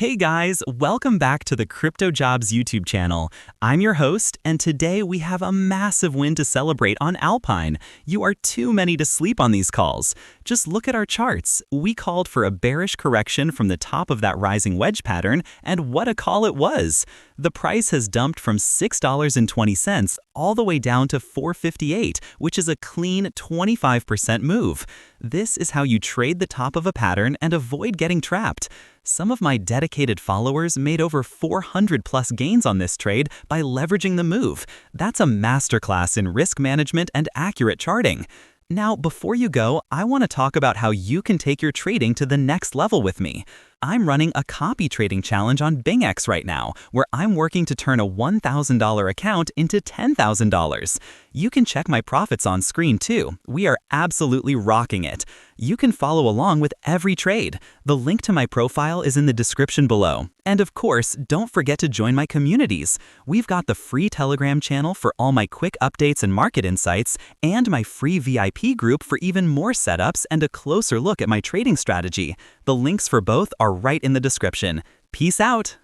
Hey guys, welcome back to the CryptoJobs YouTube channel. I'm your host, and today we have a massive win to celebrate on Alpine. You are too many to sleep on these calls. Just look at our charts. We called for a bearish correction from the top of that rising wedge pattern, and what a call it was. The price has dumped from $6.20 all the way down to $4.58, which is a clean 25% move. This is how you trade the top of a pattern and avoid getting trapped. Some of my dedicated followers made over 400 plus gains on this trade by leveraging the move. That's a masterclass in risk management and accurate charting. Now, before you go, I want to talk about how you can take your trading to the next level with me. I'm running a copy trading challenge on BingX right now, where I'm working to turn a $1,000 account into $10,000. You can check my profits on screen too. We are absolutely rocking it. You can follow along with every trade. The link to my profile is in the description below. And of course, don't forget to join my communities. We've got the free Telegram channel for all my quick updates and market insights, and my free VIP group for even more setups and a closer look at my trading strategy. The links for both are right in the description. Peace out!